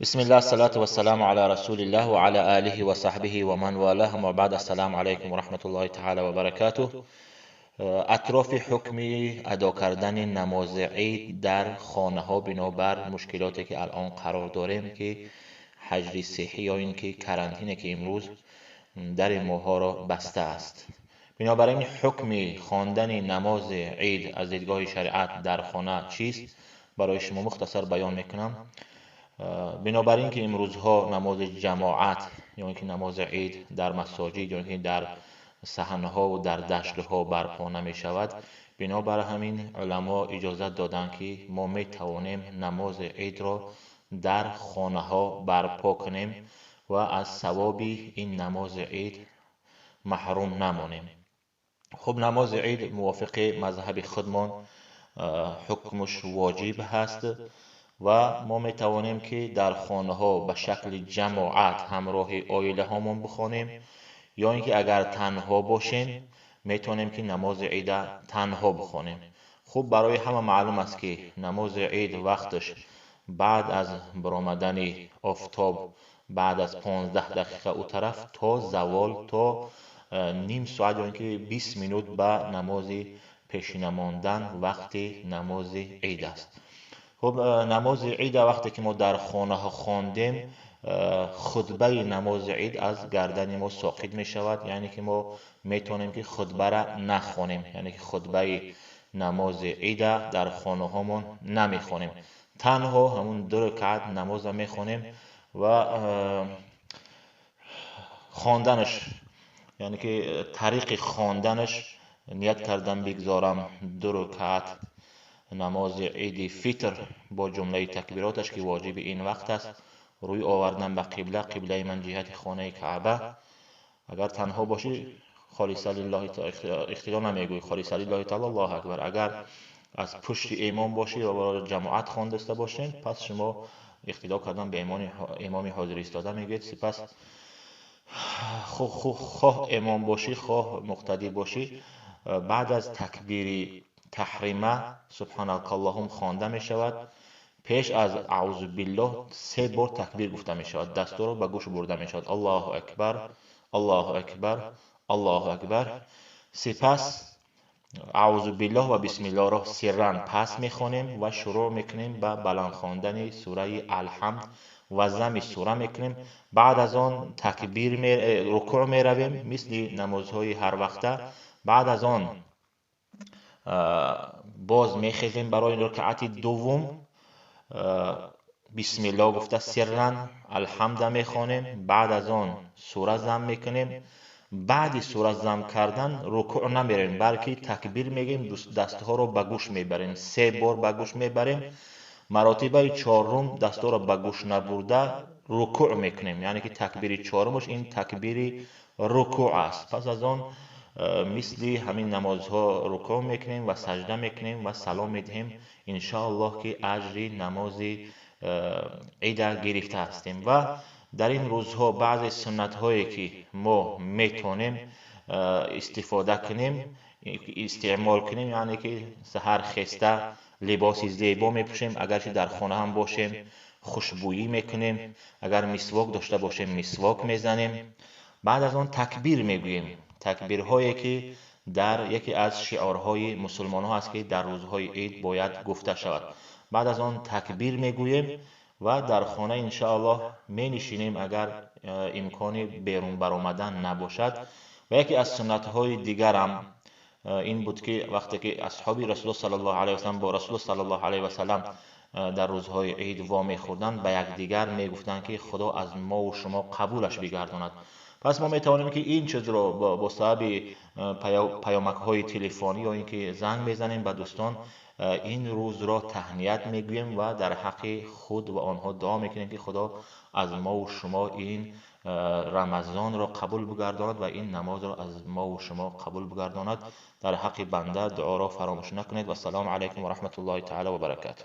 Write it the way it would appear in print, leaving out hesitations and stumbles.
بسم الله الصلاة والسلام على رسول الله و علی آله و صحبه و من والاه. اما بعد، السلام علیکم و رحمت الله تعالی و برکاته. اطراف حکم ادا کردن نماز عید در خانه ها بنابر مشکلاتی که الان قرار داریم که حجر صحی یا این که کرانتینه که امروز در این ماه ها را بسته است. بنابراین حکم خواندن نماز عید از دیدگاه شریعت در خانه چیست؟ برای شما مختصر بیان میکنم. بنابراین که امروزها نماز جماعت یا اینکه نماز عید در مساجد یا اینکه در صحنها و در دشتها برپا نمی شود، بنابر همین علما اجازت دادند که ما می توانیم نماز عید را در خانه ها برپا کنیم و از ثواب این نماز عید محروم نمانیم. خب نماز عید موافق مذهب خودمان حکمش واجب هست و ما می توانیم که در خانه ها به شکل جماعت همراه عائله هامون بخوانیم، یا اینکه اگر تنها باشیم می توانیم که نماز عید تنها بخوانیم. خب برای همه معلوم است که نماز عید وقتش بعد از برآمدن آفتاب، بعد از 15 دقیقه او طرف تا زوال، تا نیم ساعت یا اینکه 20 منوت به نماز پیشین ماندن وقت نماز عید است. خب نماز عید وقتی که ما در خانه ها خواندیم، خطبه نماز عید از گردن ما ساقط می شود، یعنی که ما میتونیم که خطبه را نخوانیم، یعنی که خطبه نماز عید در خانه هامون نمیخوانیم، تنها همون 2 رکعت نماز میخوانیم و خواندنش، یعنی که طریق خواندنش نیت کردم بگذارم 2 رکعت نماز عید فطر با جمله تکبیراتش که واجب این وقت است، روی آوردن به قبله من جهت خانه کعبه. اگر تنها باشی خالص لله اختیار نمیگوی، خالص لله تعالی الله اکبر. اگر از پشت امام باشی و برای جماعت خوانده باشین، پس شما اقتدا کردن به امام حاضر ایستاده میگید. سپس خواه امام باشی خواه مقتدی باشی، بعد از تکبیر تحریمه سبحانك اللهم خوانده می شود. پیش از اعوذ بالله 3 بار تکبیر گفته می شود، دستا را به گوش برده می شود، الله اکبر الله اکبر الله اکبر. سپس اعوذ بالله و بسم الله را سرا پس می خوانیم و شروع می کنیم به بلند خواندن سوره الحمد و ضم سوره می کنیم. بعد از آن رکوع می رویم مثل نمازهای هر وقته. بعد از آن باز میخیزیم برای رکعت دوم، بسم الله گفته سرا الحمد میخوانیم. بعد از آن سوره ضم میکنیم. بعد سوره ضم کردن رکوع نمیریم، بلکه تکبیر میگیم، دستها رو به گوش میبریم، 3 بار به گوش میبریم. مراتبه 4 دستا رو به گوش نبرده رکوع میکنیم، یعنی که تکبیر 4 این تکبیر رکوع است. پس از آن مثل همین نمازها رکوع میکنیم و سجده میکنیم و سلام میدهیم، انشاءالله که اجر نماز عید گرفته هستیم. و در این روزها بعضی سنت هایی که ما میتونیم استفاده کنیم، استعمال کنیم، یعنی که سحر خسته لباس زیبا میپوشیم، اگرچه در خانه هم باشیم خوشبویی میکنیم، اگر مسواک داشته باشیم مسواک میزنیم. بعد از آن تکبیر میگوییم، تکبیرهایی که در یکی از شعارهای مسلمان ها است که در روزهای عید باید گفته شود. بعد از آن تکبیر میگوییم و در خانه انشاءالله می نشینیم اگر امکان بیرون برآمدن نباشد. و یکی از سنت های دیگر هم این بود که وقتی که اصحاب رسول صلی الله علیه و سلم با رسول صلی الله علیه و سلم در روزهای عید وامی خوردن، به یکدیگر میگفتند که خدا از ما و شما قبولش بگرداند. پس ما میتوانیم که این چیز رو با سبب پیامک های تلفنی یا اینکه زنگ میزنیم به دوستان، این روز را تهنیت میگوییم و در حق خود و آنها دعا میکنیم که خدا از ما و شما این رمضان را قبول بگرداند و این نماز را از ما و شما قبول بگرداند. در حق بنده دعا را فراموش نکنید. و السلام علیکم و رحمت الله تعالی و برکاته.